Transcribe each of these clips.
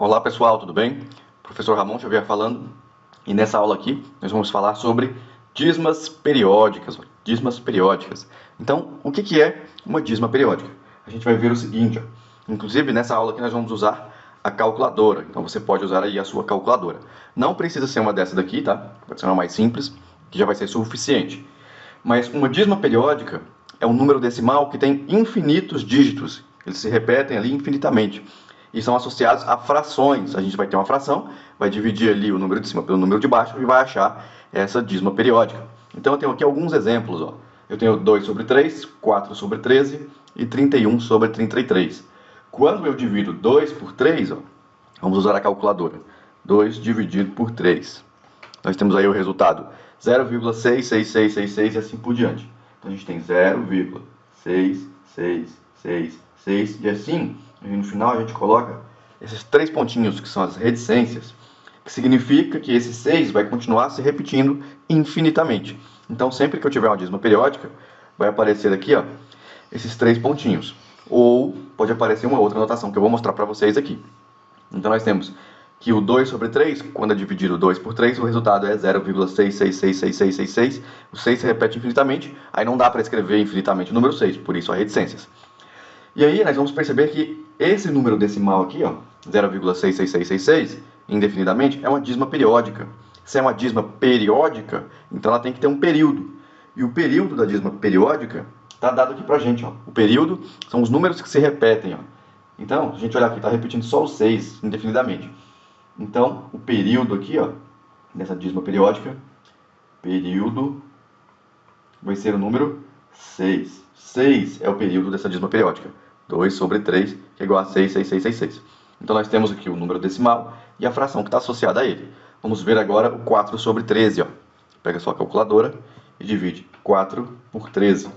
Olá pessoal, tudo bem? Professor Ramon Xavier falando, e nessa aula aqui nós vamos falar sobre dízmas periódicas. Dízmas periódicas. Então, o que é uma dízima periódica? A gente vai ver o seguinte, inclusive nessa aula aqui nós vamos usar a calculadora, então você pode usar aí a sua calculadora. Não precisa ser uma dessa daqui, tá? Pode ser uma mais simples, que já vai ser suficiente. Mas uma dízima periódica é um número decimal que tem infinitos dígitos, eles se repetem ali infinitamente e são associados a frações. A gente vai ter uma fração, vai dividir ali o número de cima pelo número de baixo e vai achar essa dízima periódica. Então eu tenho aqui alguns exemplos. Ó. Eu tenho 2 sobre 3, 4 sobre 13 e 31 sobre 33. Quando eu divido 2 por 3, ó, vamos usar a calculadora. 2 dividido por 3. Nós temos aí o resultado 0,66666 e assim por diante. Então a gente tem 0,6666 e assim, e no final a gente coloca esses 3 pontinhos que são as reticências, que significa que esse 6 vai continuar se repetindo infinitamente. Então sempre que eu tiver uma dízima periódica, vai aparecer aqui ó, esses 3 pontinhos. Ou pode aparecer uma outra notação que eu vou mostrar para vocês aqui. Então nós temos que o 2 sobre 3, quando é dividido 2 por 3, o resultado é 0,6666666. O 6 se repete infinitamente, aí não dá para escrever infinitamente o número 6, por isso há reticências. E aí nós vamos perceber que esse número decimal aqui, ó, 0,66666, indefinidamente, é uma dízima periódica. Se é uma dízima periódica, então ela tem que ter um período. E o período da dízima periódica está dado aqui pra gente. Ó. O período são os números que se repetem. Ó. Então, se a gente olhar aqui, está repetindo só o 6 indefinidamente. Então, o período aqui, ó, dessa dízima periódica, período vai ser o número 6. 6 é o período dessa dízima periódica. 2 sobre 3, que é igual a 66666. Então, nós temos aqui o número decimal e a fração que está associada a ele. Vamos ver agora o 4 sobre 13. Ó. Pega a sua calculadora e divide 4 por 13.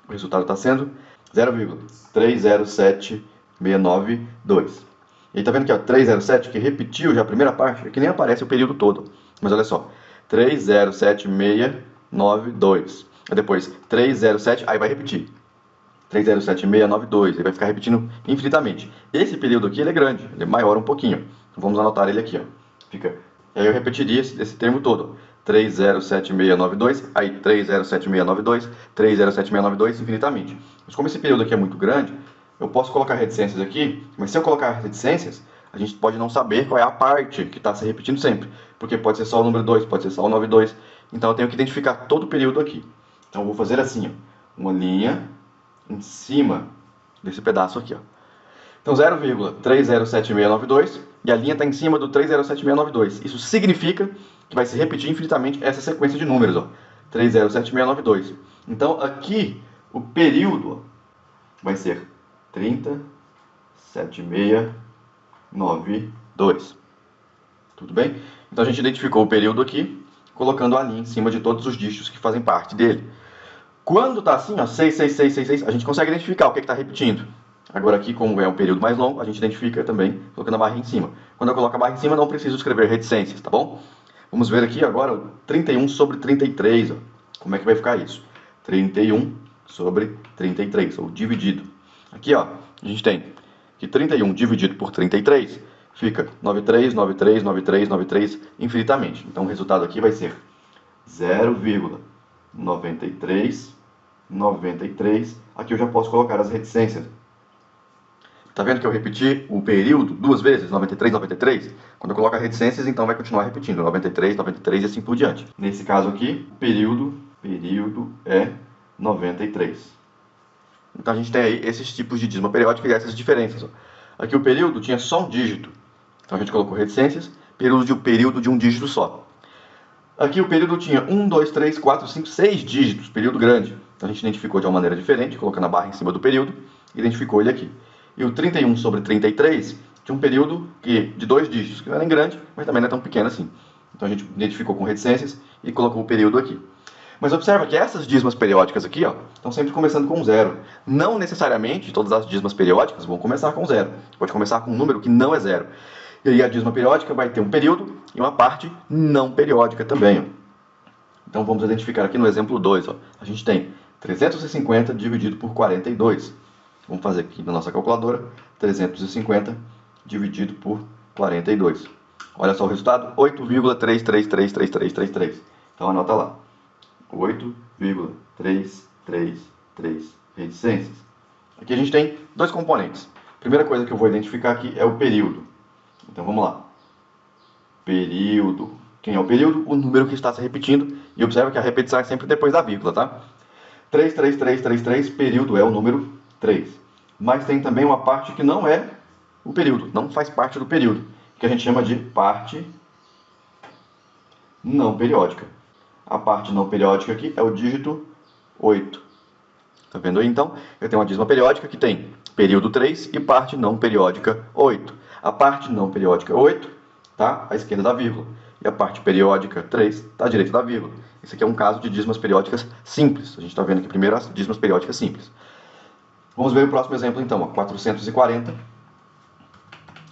O resultado está sendo 0,307692. E tá vendo aqui, ó, 307, que repetiu já a primeira parte, é que nem aparece o período todo. Mas olha só, 307692. Aí depois, 307, aí vai repetir. 307692, ele vai ficar repetindo infinitamente. Esse período aqui, ele é grande, ele é maior um pouquinho. Então vamos anotar ele aqui, ó. Fica, aí eu repetiria esse termo todo. 307692, aí 307692, 307692, infinitamente. Mas como esse período aqui é muito grande, eu posso colocar reticências aqui, mas se eu colocar reticências, a gente pode não saber qual é a parte que está se repetindo sempre. Porque pode ser só o número 2, pode ser só o 92. Então eu tenho que identificar todo o período aqui. Então eu vou fazer assim, ó, uma linha em cima desse pedaço aqui. Ó. Então 0,307692 e a linha está em cima do 307692. Isso significa que vai se repetir infinitamente essa sequência de números. Ó, 307692. Então aqui o período ó, vai ser 307692. Tudo bem? Então a gente identificou o período aqui, colocando a linha em cima de todos os dígitos que fazem parte dele. Quando está assim, ó, 66666, a gente consegue identificar o que está repetindo. Agora aqui, como é um período mais longo, a gente identifica também colocando a barra em cima. Quando eu coloco a barra em cima, não preciso escrever reticências, tá bom? Vamos ver aqui agora o 31 sobre 33. Ó. Como é que vai ficar isso? 31 sobre 33, ou dividido. Aqui, ó, a gente tem que 31 dividido por 33 fica 93, 93, 93, 93 infinitamente. Então o resultado aqui vai ser 0,93, 93. Aqui eu já posso colocar as reticências. Tá vendo que eu repeti o período duas vezes, 93, 93? Quando eu coloco as reticências, então vai continuar repetindo, 93, 93 e assim por diante. Nesse caso aqui, período é 93. Então a gente tem aí esses tipos de dízima periódica e essas diferenças. Ó. Aqui o período tinha só um dígito. Então a gente colocou reticências, período de um dígito só. Aqui o período tinha 1, 2, 3, 4, 5, 6 dígitos, período grande. Então a gente identificou de uma maneira diferente, colocando a barra em cima do período, identificou ele aqui. E o 31 sobre 33 tinha um período de 2 dígitos, que não é nem grande, mas também não é tão pequeno assim. Então a gente identificou com reticências e colocou o período aqui. Mas observa que essas dízimas periódicas aqui ó, estão sempre começando com zero. Não necessariamente todas as dízimas periódicas vão começar com zero. Pode começar com um número que não é zero. E aí a dízima periódica vai ter um período e uma parte não periódica também. Ó. Então vamos identificar aqui no exemplo 2. Ó. A gente tem 350 dividido por 42. Vamos fazer aqui na nossa calculadora, 350 dividido por 42. Olha só o resultado, 8,3333333. Então anota lá, 8,333 reticências. Aqui a gente tem dois componentes. A primeira coisa que eu vou identificar aqui é o período. Então vamos lá. Período. Quem é o período? O número que está se repetindo. E observa que a repetição é sempre depois da vírgula, tá? 33333, período é o número 3. Mas tem também uma parte que não é o período, não faz parte do período, que a gente chama de parte não periódica. A parte não periódica aqui é o dígito 8. Tá vendo aí? Então, eu tenho uma dízima periódica que tem período 3 e parte não periódica 8. A parte não periódica 8 está à esquerda da vírgula. E a parte periódica 3 está à direita da vírgula. Esse aqui é um caso de dízimas periódicas simples. A gente está vendo aqui primeiro as dízimas periódicas simples. Vamos ver o próximo exemplo então. 440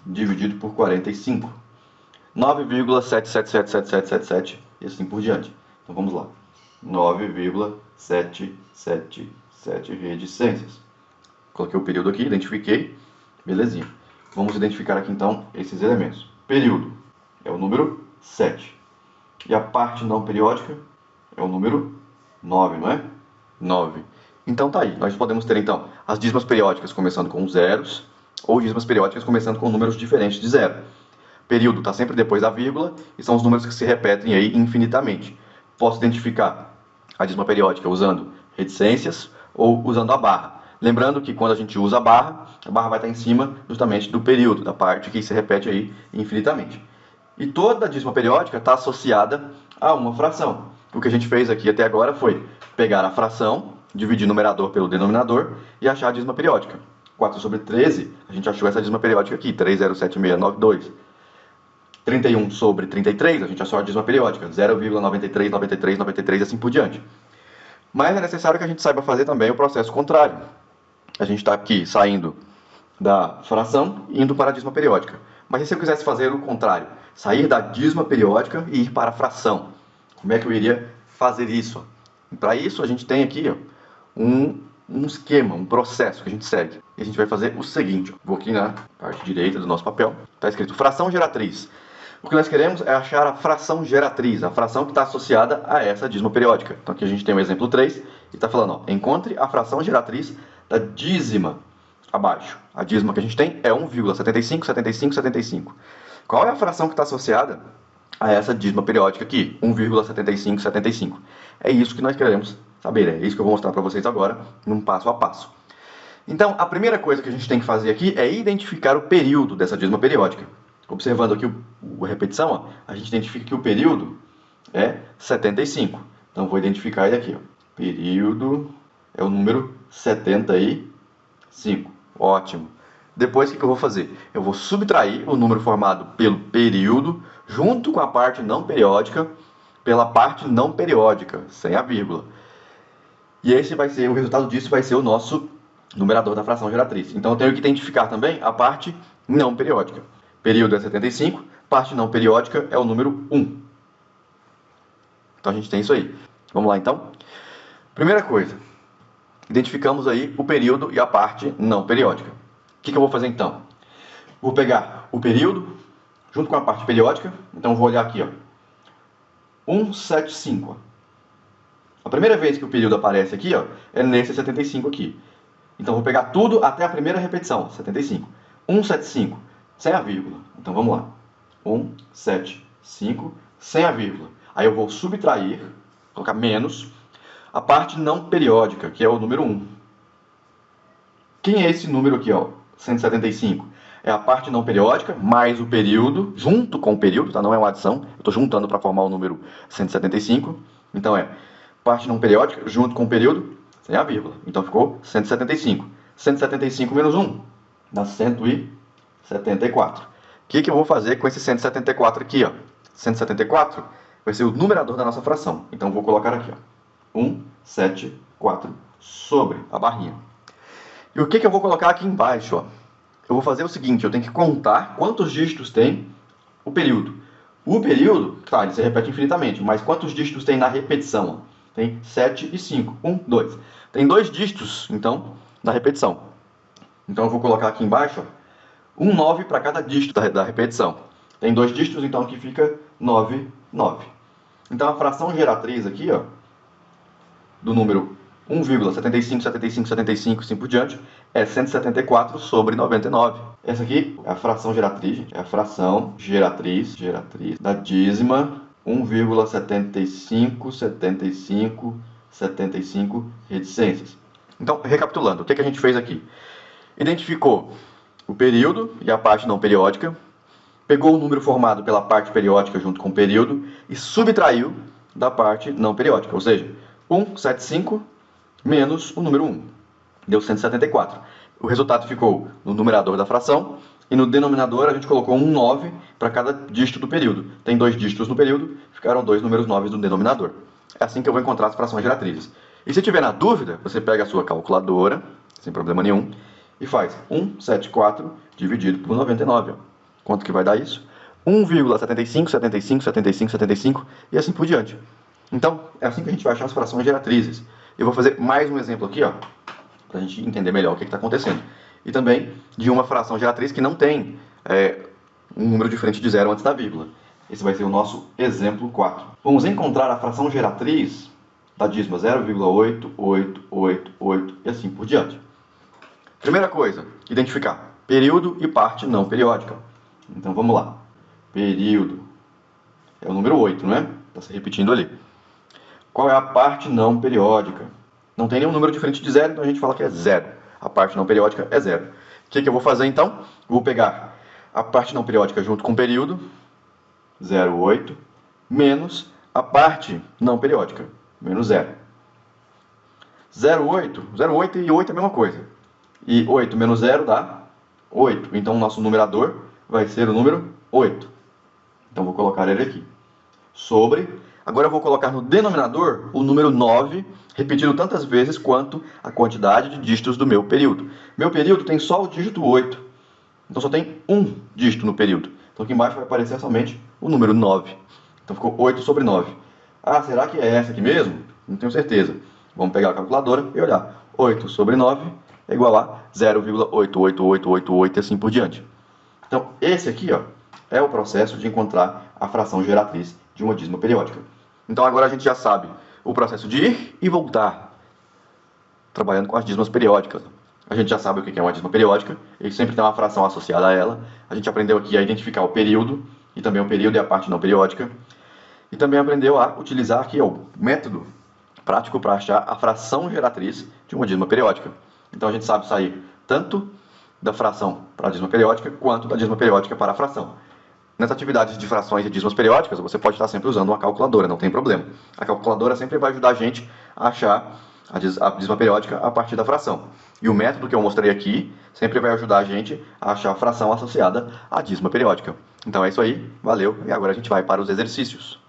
dividido por 45. 9,7777777 e assim por diante. Então vamos lá. 9,777 reticências. Coloquei o período aqui, identifiquei. Belezinha. Vamos identificar aqui então esses elementos. Período é o número 7. E a parte não periódica é o número 9, não é? 9. Então tá aí. Nós podemos ter então as dízimas periódicas começando com zeros ou dízimas periódicas começando com números diferentes de zero. Período está sempre depois da vírgula e são os números que se repetem aí infinitamente. Posso identificar a dízima periódica usando reticências ou usando a barra. Lembrando que quando a gente usa a barra vai estar em cima justamente do período, da parte que se repete aí infinitamente. E toda a dízima periódica está associada a uma fração. O que a gente fez aqui até agora foi pegar a fração, dividir o numerador pelo denominador e achar a dízima periódica. 4 sobre 13, a gente achou essa dízima periódica aqui, 307692. 31 sobre 33, a gente achou a dízima periódica, 0,939393 e assim por diante. Mas é necessário que a gente saiba fazer também o processo contrário. A gente está aqui saindo da fração e indo para a dízima periódica. Mas e se eu quisesse fazer o contrário? Sair da dízima periódica e ir para a fração. Como é que eu iria fazer isso? Para isso a gente tem aqui um esquema, um processo que a gente segue. E a gente vai fazer o seguinte. Vou aqui na parte direita do nosso papel. Está escrito fração geratriz. O que nós queremos é achar a fração geratriz, a fração que está associada a essa dízima periódica. Então aqui a gente tem o exemplo 3 e está falando, encontre a fração geratriz da dízima abaixo. A dízima que a gente tem é 1,757575. Qual é a fração que está associada a essa dízima periódica aqui? 1,7575. É isso que nós queremos saber, é isso que eu vou mostrar para vocês agora, num passo a passo. Então, a primeira coisa que a gente tem que fazer aqui é identificar o período dessa dízima periódica. Observando aqui a repetição, ó, a gente identifica que o período é 75. Então, vou identificar ele aqui. Ó. Período é o número 75. Ótimo. Depois, o que eu vou fazer? Eu vou subtrair o número formado pelo período, junto com a parte não periódica, pela parte não periódica, sem a vírgula. E esse vai ser, o resultado disso vai ser o nosso numerador da fração geratriz. Então, eu tenho que identificar também a parte não periódica. Período é 75, parte não periódica é o número 1. Então a gente tem isso aí. Vamos lá então? Primeira coisa, identificamos aí o período e a parte não periódica. O que eu vou fazer então? Vou pegar o período junto com a parte periódica. Então vou olhar aqui, ó. 175. A primeira vez que o período aparece aqui, ó, é nesse 75 aqui. Então vou pegar tudo até a primeira repetição, 75. 175. Sem a vírgula. Então vamos lá. 175 sem a vírgula. Aí eu vou subtrair, colocar menos, a parte não periódica, que é o número 1. Quem é esse número aqui, ó? 175. É a parte não periódica, mais o período, junto com o período, tá? Não é uma adição. Eu estou juntando para formar o número 175. Então é parte não periódica, junto com o período, sem a vírgula. Então ficou 175. 175 menos 1 dá 174. O que eu vou fazer com esse 174 aqui, ó? 174 vai ser o numerador da nossa fração. Então vou colocar aqui, ó. 174 sobre a barrinha. E o que eu vou colocar aqui embaixo, ó? Eu vou fazer o seguinte, eu tenho que contar quantos dígitos tem o período. O período, tá, ele se repete infinitamente, mas quantos dígitos tem na repetição? Ó? Tem 7 e 5. 1, 2. Tem 2 dígitos, então, na repetição. Então eu vou colocar aqui embaixo, ó, um 9 para cada dígito da repetição. Tem 2 dígitos, então aqui fica 9, 9. Então a fração geratriz aqui, ó, do número 1,75, 75, 75 e assim por diante, é 174 sobre 99. Essa aqui é a fração geratriz, gente. É a fração geratriz da dízima 1,75, 75, 75 reticências. Então, recapitulando, o que a gente fez aqui? Identificou o período e a parte não periódica, pegou o número formado pela parte periódica junto com o período e subtraiu da parte não periódica, ou seja, 175 menos o número 1. Deu 174. O resultado ficou no numerador da fração e no denominador a gente colocou um 9 para cada dígito do período. Tem 2 dígitos no período, ficaram 2 números 9 no denominador. É assim que eu vou encontrar as frações geratrizes. E se tiver na dúvida, você pega a sua calculadora, sem problema nenhum, e faz 174 dividido por 99. Quanto que vai dar isso? 1,75, 75, 75, 75 e assim por diante. Então, é assim que a gente vai achar as frações geratrizes. Eu vou fazer mais um exemplo aqui, ó, para a gente entender melhor o que está acontecendo. E também de uma fração geratriz que não tem um número diferente de zero antes da vírgula. Esse vai ser o nosso exemplo 4. Vamos encontrar a fração geratriz da dízima 0,8888 e assim por diante. Primeira coisa, identificar período e parte não periódica. Então vamos lá. Período é o número 8, não é? Está se repetindo ali. Qual é a parte não periódica? Não tem nenhum número diferente de zero, então a gente fala que é zero. A parte não periódica é zero. O que eu vou fazer então? Eu vou pegar a parte não periódica junto com o período, 0,8, menos a parte não periódica, menos 0. 0,8 e 8 é a mesma coisa. E 8 menos 0 dá 8. Então o nosso numerador vai ser o número 8. Então vou colocar ele aqui. Sobre. Agora eu vou colocar no denominador o número 9, repetido tantas vezes quanto a quantidade de dígitos do meu período. Meu período tem só o dígito 8. Então só tem um dígito no período. Então aqui embaixo vai aparecer somente o número 9. Então ficou 8 sobre 9. Ah, será que é essa aqui mesmo? Não tenho certeza. Vamos pegar a calculadora e olhar. 8 sobre 9 é igual a 0,88888 e assim por diante. Então esse aqui, ó, é o processo de encontrar a fração geratriz de uma dízima periódica. Então agora a gente já sabe o processo de ir e voltar trabalhando com as dízimas periódicas. A gente já sabe o que é uma dízima periódica, e sempre tem uma fração associada a ela. A gente aprendeu aqui a identificar o período, e também o período e a parte não periódica. E também aprendeu a utilizar aqui o método prático para achar a fração geratriz de uma dízima periódica. Então a gente sabe sair tanto da fração para a dízima periódica, quanto da dízima periódica para a fração. Nas atividades de frações e dízimas periódicas, você pode estar sempre usando uma calculadora, não tem problema. A calculadora sempre vai ajudar a gente a achar a dízima periódica a partir da fração. E o método que eu mostrei aqui sempre vai ajudar a gente a achar a fração associada à dízima periódica. Então é isso aí, valeu, e agora a gente vai para os exercícios.